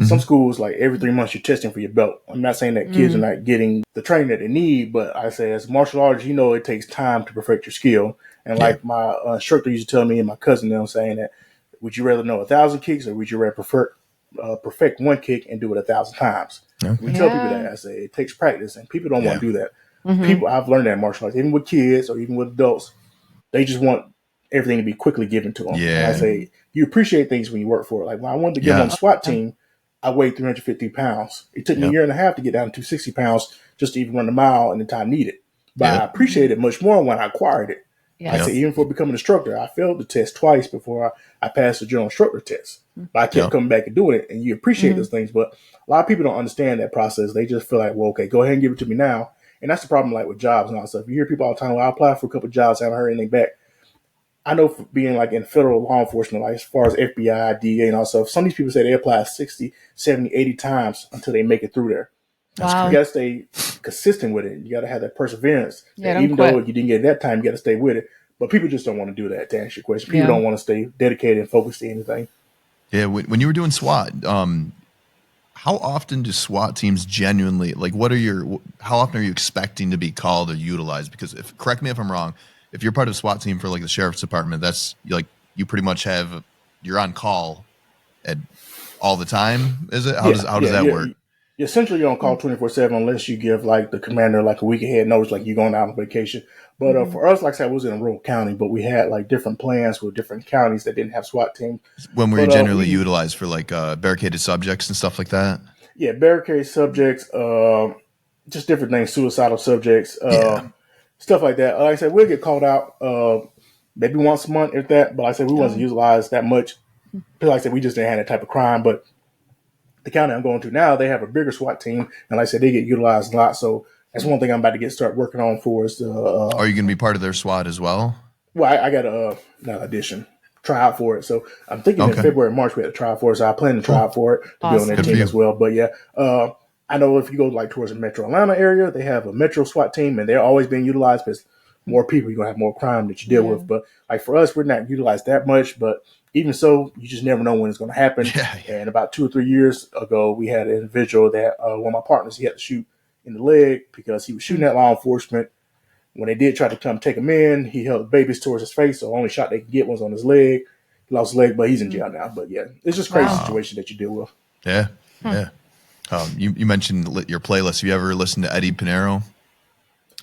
Some schools, like every 3 months, you're testing for your belt. I'm not saying that kids are not getting the training that they need, but I say as martial artists, it takes time to perfect your skill. And like my instructor used to tell me and my cousin, saying that, would you rather know 1,000 kicks or would you rather perfect one kick and do it 1,000 times? We tell people that. I say it takes practice, and people don't want to do that. People, I've learned that in martial arts, even with kids or even with adults, they just want everything to be quickly given to them. And I say you appreciate things when you work for it. Like when I wanted to get on the SWAT team, I weighed 350 pounds. It took me a year and a half to get down to 260 pounds just to even run the mile in the time needed. But I appreciate it much more when I acquired it. I say, even for becoming an instructor, I failed the test twice before I passed the general instructor test. But I kept coming back and doing it, and you appreciate those things. But a lot of people don't understand that process. They just feel like, well, okay, go ahead and give it to me now. And that's the problem, like with jobs and all that stuff. You hear people all the time, well, I applied for a couple of jobs, I haven't heard anything back. I know for being like in federal law enforcement, like as far as FBI, DEA and all stuff, some of these people say they apply 60, 70, 80 times until they make it through there. Wow. You got to stay consistent with it. You got to have that perseverance. Even though you didn't get it that time, you got to stay with it. But people just don't want to do that, to answer your question. People don't want to stay dedicated and focused to anything. Yeah, when you were doing SWAT, how often do SWAT teams genuinely, like how often are you expecting to be called or utilized? Because correct me if I'm wrong, if you're part of a SWAT team for like the sheriff's department, that's like you pretty much you're on call all the time. Is it? How does that work? Essentially, you're on call 24/7 unless you give like the commander like a week ahead notice, like you're going out on vacation. But for us, like I said, I was in a rural county, but we had like different plans with different counties that didn't have SWAT teams. When were you generally utilized for like barricaded subjects and stuff like that? Yeah, barricaded subjects, just different things, suicidal subjects. Stuff like that. Like I said, we'll get called out maybe once a month, if that. But like I said, we wasn't utilized that much. Because like I said, we just didn't have that type of crime. But the county I'm going to now, they have a bigger SWAT team. And like I said, they get utilized a lot. So that's one thing I'm about to start working on for us. Are you going to be part of their SWAT as well? Well, I got not audition, try out for it. So I'm thinking in February, March, we had to try out for it. So I plan to try out for it to be on their team as well. But I know if you go like towards the Metro Atlanta area, they have a Metro SWAT team, and they're always being utilized because more people, you're going to have more crime that you deal with. But like for us, we're not utilized that much. But even so, you just never know when it's going to happen. And about 2 or 3 years ago, we had an individual that one of my partners, he had to shoot in the leg because he was shooting at law enforcement. When they did try to come take him in, he held babies towards his face. So the only shot they could get was on his leg. He lost his leg, but he's in jail now. But it's just crazy situation that you deal with. Yeah. You mentioned your playlist. Have you ever listened to Eddie Pinero?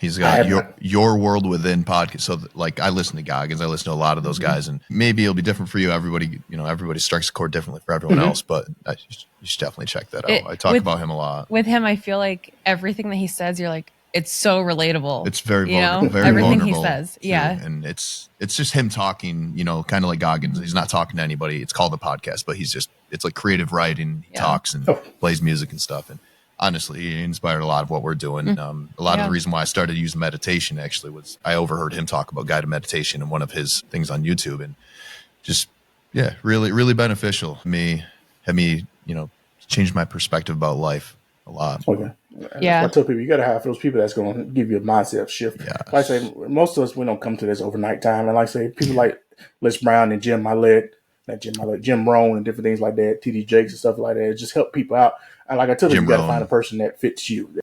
He's got your World Within podcast. So like I listen to Goggins, I listen to a lot of those guys, and maybe it'll be different for you. Everybody strikes a chord differently for everyone else, but you should definitely check that out. I talk about him a lot. With him, I feel like everything that he says, you're like, it's so relatable. It's very you know, vulnerable, very everything vulnerable he says. too. Yeah. And it's just him talking, you know, kind of like Goggins. He's not talking to anybody. It's called a podcast, but it's like creative writing. He talks and plays music and stuff. And honestly, he inspired a lot of what we're doing. A lot of the reason why I started using meditation actually was I overheard him talk about guided meditation in one of his things on YouTube, and just, really, really beneficial. Had me, you know, changed my perspective about life a lot. Okay. I tell people, you got to have those people that's going to give you a mindset shift. Yes. Like I say, most of us, we don't come to this overnight time. And like I say, people like Les Brown and Jim Rohn and different things like that, TD Jakes and stuff like that, it just help people out. And like I tell people, you got to find a person that fits you,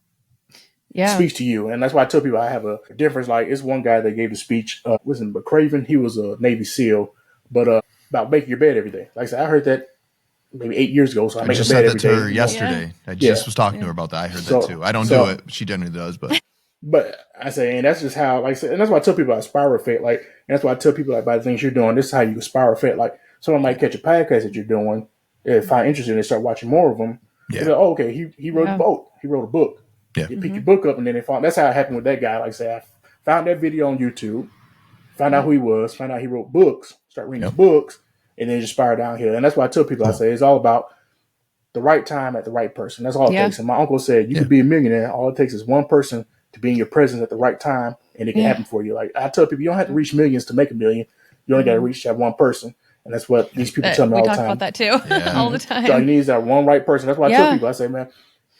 that speaks to you. And that's why I tell people I have a difference. Like, it's one guy that gave the speech, wasn't McCraven. He was a Navy SEAL, but about making your bed every day. Like I said, I heard that maybe 8 years ago, so I make a bed every day. I just said that to her yesterday. I just was talking to her about that. I heard that too. I don't do it. She generally does, but I say, and that's just how, like I said, and that's why I tell people I spiral effect. Like, and that's why I tell people, like, by the things you're doing, this is how you can spiral effect. Like, someone might catch a podcast that you're doing, find interesting, and start watching more of them. Yeah. Like, oh, okay, he wrote a book. He wrote a book. Yeah. You pick your book up, and then they found. That's how it happened with that guy. Like I say, I found that video on YouTube, found out who he was, found out he wrote books, start reading books, and then just spiral downhill. And that's why I tell people, I say, it's all about the right time at the right person. That's all it takes. And my uncle said, you could be a millionaire. All it takes is one person to be in your presence at the right time, and it can happen for you. Like, I tell people, you don't have to reach millions to make a million. You only got to reach that one person. And that's what these people tell me all the time. We talk about that too, all the time. So you need that one right person. That's why I tell people, I say, man,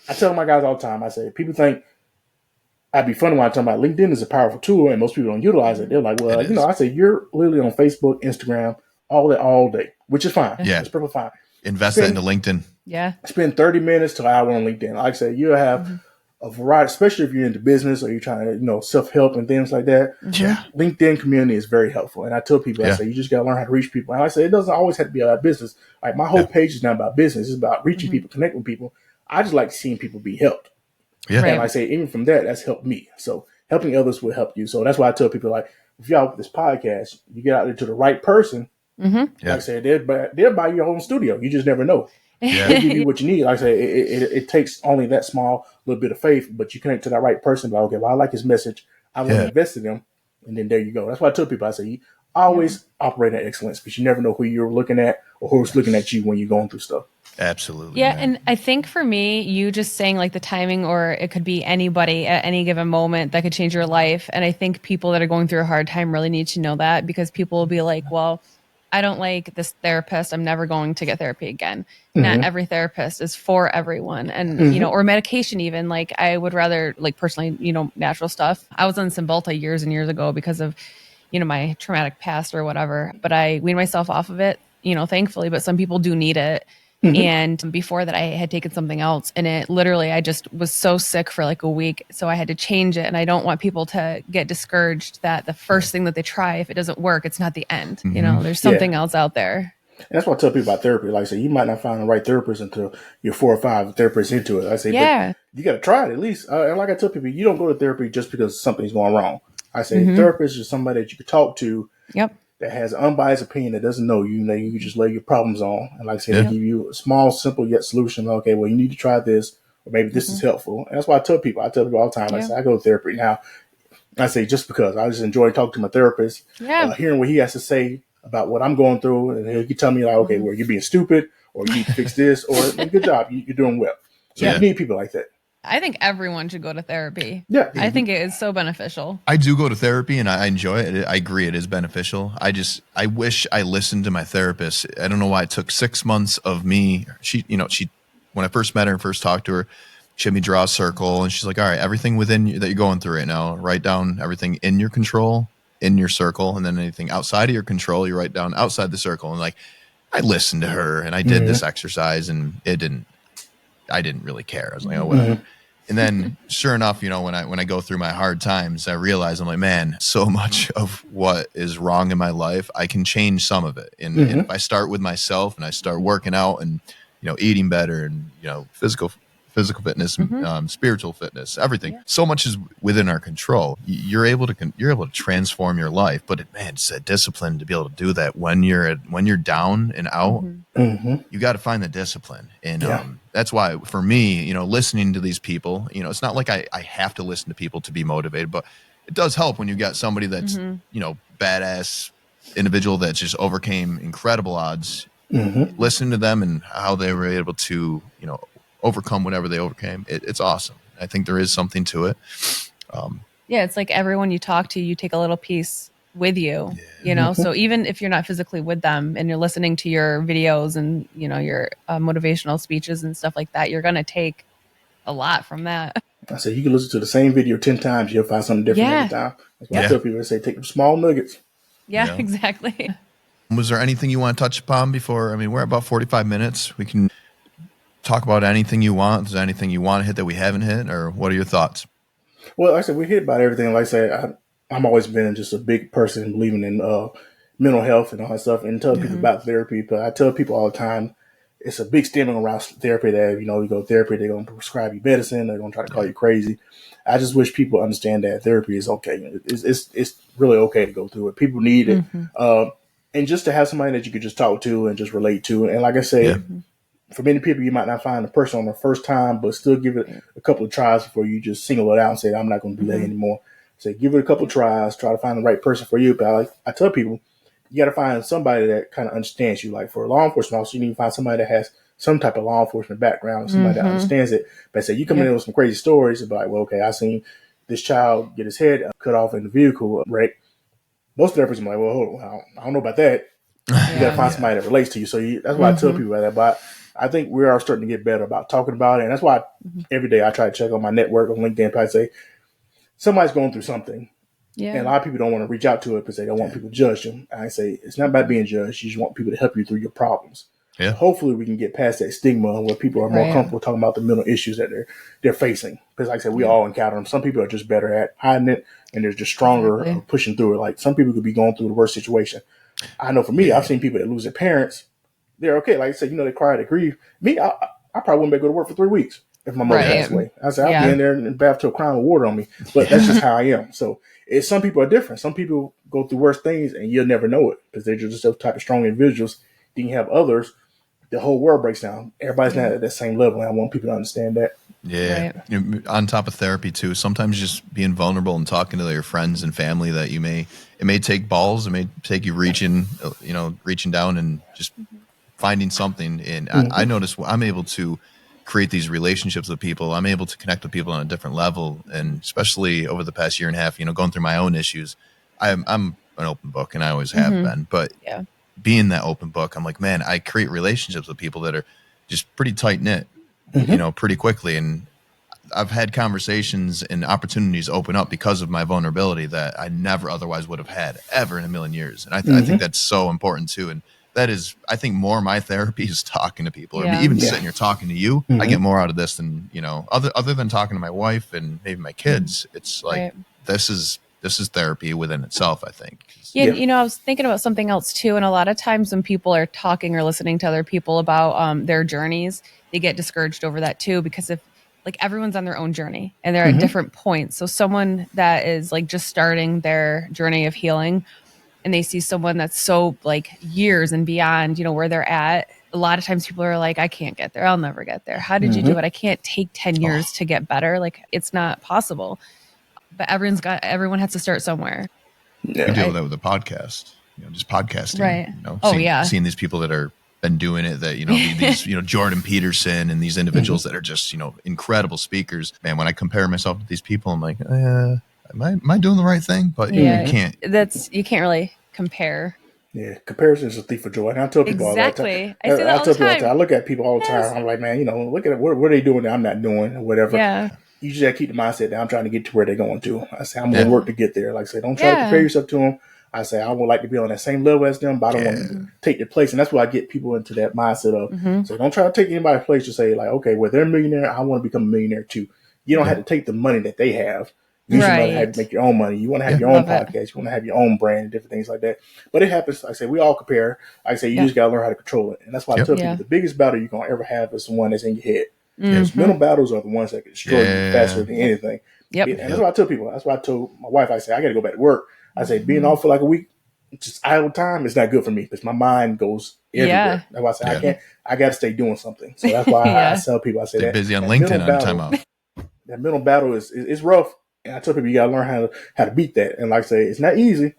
I tell my guys all the time, I say, people think I'd be funny when I talk about LinkedIn is a powerful tool and most people don't utilize it. They're like, well, you know, I say, you're literally on Facebook, Instagram, all day, which is fine. Yeah. It's perfectly fine. Invest that into LinkedIn. Yeah. Spend 30 minutes to an hour on LinkedIn. Like I said, you'll have a variety, especially if you're into business or you're trying to, you know, self-help and things like that. Yeah. LinkedIn community is very helpful. And I tell people, I say, you just got to learn how to reach people. And I say, it doesn't always have to be about business. Like, my whole page is not about business. It's about reaching people, connecting with people. I just like seeing people be helped. Yeah. And like I say, even from that, that's helped me. So helping others will help you. So that's why I tell people, like, if y'all with this podcast, you get out there to the right person. Like I said, they'll buy your own studio. You just never know. Yeah. They give you what you need. Like I say, it takes only that small little bit of faith, but you connect to that right person. Like, okay, well, I like his message. I'm going to invest in him. And then there you go. That's why I tell people, I say, you always operate at excellence, because you never know who you're looking at or who's looking at you when you're going through stuff. Absolutely. Yeah. And I think for me, you just saying like the timing, or it could be anybody at any given moment that could change your life. And I think people that are going through a hard time really need to know that, because people will be like, well, I don't like this therapist, I'm never going to get therapy again. Not every therapist is for everyone. And, you know, or medication even. Like, I would rather, like, personally, you know, natural stuff. I was on Cymbalta years and years ago because of, you know, my traumatic past or whatever. But I weaned myself off of it, you know, thankfully. But some people do need it. And before that, I had taken something else, and it literally, I just was so sick for like a week. So I had to change it. And I don't want people to get discouraged that the first thing that they try, if it doesn't work, it's not the end. You know, there's something else out there. And that's what I tell people about therapy. Like I say, you might not find the right therapist until you're 4 or 5 therapists into it. I say, but you got to try it at least. And like I tell people, you don't go to therapy just because something's going wrong. I say, therapist is somebody that you can talk to. That has an unbiased opinion, that doesn't know you, that you can just lay your problems on. And like I said, they give you a small, simple yet solution. Okay, well, you need to try this, or maybe this is helpful. And that's why I tell people all the time. I say, I go to therapy now. I say, just because I just enjoy talking to my therapist, hearing what he has to say about what I'm going through. And he can tell me, like, okay, well, you're being stupid, or you need to fix this, or good job, you're doing well. So you need people like that. I think everyone should go to therapy. Yeah. I think it is so beneficial. I do go to therapy and I enjoy it. I agree it is beneficial. I wish I listened to my therapist. I don't know why it took 6 months of me. She, when I first met her and first talked to her, she had me draw a circle, and she's like, all right, everything within you that you're going through right now, write down everything in your control, in your circle, and then anything outside of your control, you write down outside the circle. And like, I listened to her and I did this exercise, and I didn't really care. I was like, oh, whatever. And then sure enough, when I go through my hard times, I realize I'm like, man, so much of what is wrong in my life, I can change some of it. And if I start with myself and I start working out and, eating better and, physical physical fitness, spiritual fitness, everything. Yeah. So much is within our control. You're able to transform your life, but it's that discipline to be able to do that when you're down and out. You got to find the discipline, and that's why for me, listening to these people, it's not like I have to listen to people to be motivated, but it does help when you got somebody that's badass individual that just overcame incredible odds. Listening to them and how they were able to overcome whatever they overcame, it's awesome. I think there is something to it. It's like everyone you talk to, you take a little piece with you, so even if you're not physically with them and you're listening to your videos and your motivational speeches and stuff like that, you're going to take a lot from that. I say you can listen to the same video 10 times, you'll find something different every time. That's why I tell people, take them small nuggets. Exactly. Was there anything you want to touch upon before? I mean, we're about 45 minutes. We can talk about anything you want. Is there anything you want to hit that we haven't hit, or what are your thoughts? Well, like I said, we hit about everything. Like I said, I'm always been just a big person believing in mental health and all that stuff, and tell people about therapy. But I tell people all the time, it's a big stigma around therapy that, you go to therapy, they're going to prescribe you medicine, they're going to try to call you crazy. I just wish people understand that therapy is okay. It's really okay to go through it. People need it. And just to have somebody that you could just talk to and just relate to. And like I said, for many people, you might not find the person on the first time, but still give it a couple of tries before you just single it out and say, I'm not going to do that anymore. So give it a couple of tries, try to find the right person for you. But I tell people, you got to find somebody that kind of understands you. Like for a law enforcement officer, you need to find somebody that has some type of law enforcement background, somebody that understands it. But say you come in with some crazy stories about, well, okay, I seen this child get his head cut off in the vehicle wreck. Most therapists are like, well, I don't know about that. You got to find somebody that relates to you. So that's why I tell people about that. But I think we are starting to get better about talking about it. And that's why every day I try to check on my network on LinkedIn. I say, somebody's going through something. Yeah. And a lot of people don't want to reach out to it because they don't want people to judge them. I say, it's not about being judged. You just want people to help you through your problems. Yeah. Hopefully we can get past that stigma where people are more comfortable talking about the mental issues that they're facing. Because like I said, we all encounter them. Some people are just better at hiding it, and they're just stronger pushing through it. Like some people could be going through the worst situation. I know for me, I've seen people that lose their parents. They're okay. Like I said, they cry, they grieve. Me, I probably wouldn't be able to go to work for 3 weeks if my mother passed away. I said, I'll be in there and bath to a crown of water on me. But that's just how I am. So some people are different. Some people go through worse things and you'll never know it because they're just those type of strong individuals. Then you have others, the whole world breaks down. Everybody's not at that same level. And I want people to understand that. Yeah. Right. On top of therapy too, sometimes just being vulnerable and talking to your friends and family that it may take balls. It may take you reaching down and just finding something. And I notice I'm able to create these relationships with people. I'm able to connect with people on a different level. And especially over the past year and a half, going through my own issues, I'm an open book and I always have been, but being that open book, I'm like, man, I create relationships with people that are just pretty tight knit, pretty quickly. And I've had conversations and opportunities open up because of my vulnerability that I never otherwise would have had ever in a million years. And I think that's so important too. And that is, I think more of my therapy is talking to people, or even sitting here talking to you. I get more out of this than, other than talking to my wife and maybe my kids. It's like, this is therapy within itself, I think. I was thinking about something else too. And a lot of times when people are talking or listening to other people about their journeys, they get discouraged over that too, because if everyone's on their own journey and they're at different points. So someone that is just starting their journey of healing and they see someone that's so years and beyond, where they're at, a lot of times people are like, I can't get there. I'll never get there. How did you do it? I can't take 10 years to get better. It's not possible. But everyone has to start somewhere. Yeah. We deal with that with the podcast, just podcasting, right? Seeing these people that are been doing it, that these Jordan Peterson and these individuals that are just incredible speakers. Man, when I compare myself to these people, I'm like, am I doing the right thing? But you can't. You can't really compare. Yeah, comparison is a thief of joy. And I tell people all the time. I say that all the time. I look at people all the time. I'm like, man, look at what are they doing that I'm not doing or whatever. Yeah. You just got to keep the mindset that I'm trying to get to where they're going to. I say, I'm going to work to get there. Like I say, don't try to compare yourself to them. I say, I would like to be on that same level as them, but I don't want to take their place. And that's why I get people into that mindset of, so don't try to take anybody's place to say like, okay, well, they're a millionaire. I want to become a millionaire too. You don't have to take the money that they have. You should have to make your own money. You want to have your own podcast. You want to have your own brand and different things like that. But it happens. Like I say, we all compare. Like I say, you just got to learn how to control it. And that's why I tell people the biggest battle you're going to ever have is the one that's in your head. Because mental battles are the ones that can destroy you faster than anything. Yep. And that's what I tell people. That's what I told my wife. I said, I got to go back to work. I say, being off for like a week, just idle time is not good for me because my mind goes everywhere. That's why I say, I got to stay doing something. So that's why I tell people, I say, stay busy on LinkedIn on time off. That mental battle is rough. And I tell people, you got to learn how to beat that. And like I say, it's not easy.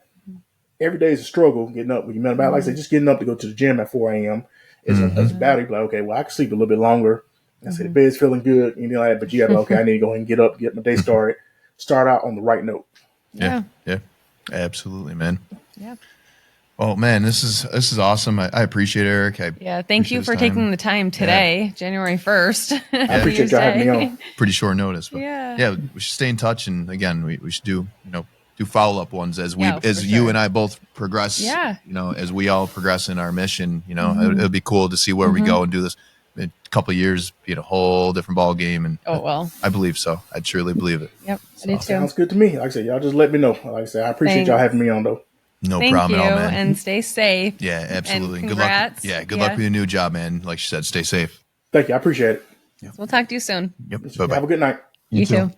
Every day is a struggle getting up with your mental battle. Like I say, just getting up to go to the gym at 4 a.m. is a battle. You're like, okay, well, I can sleep a little bit longer. I say the bed's feeling good, like that, but you got to okay, I need to go ahead and get up, get my day started, start out on the right note. Yeah, absolutely, man. Yeah. Oh man, this is awesome. I appreciate it, Eric. Thank you for taking the time today, January 1st. I appreciate y'all having me on. Pretty short notice, but we should stay in touch, and again, we should do follow up ones as you and I both progress. As we all progress in our mission. It'll be cool to see where we go and do this. In a couple of years, be a whole different ball game, and I believe so. I truly believe it. Yep, I do too. Sounds good to me. Like I said, y'all just let me know. Like I said, I appreciate y'all having me on though. No problem at all, man. And stay safe. Yeah, absolutely. And good luck. Yeah, good luck with your new job, man. Like you said, stay safe. Thank you. I appreciate it. We'll talk to you soon. Yep. Bye-bye. Have a good night. You too.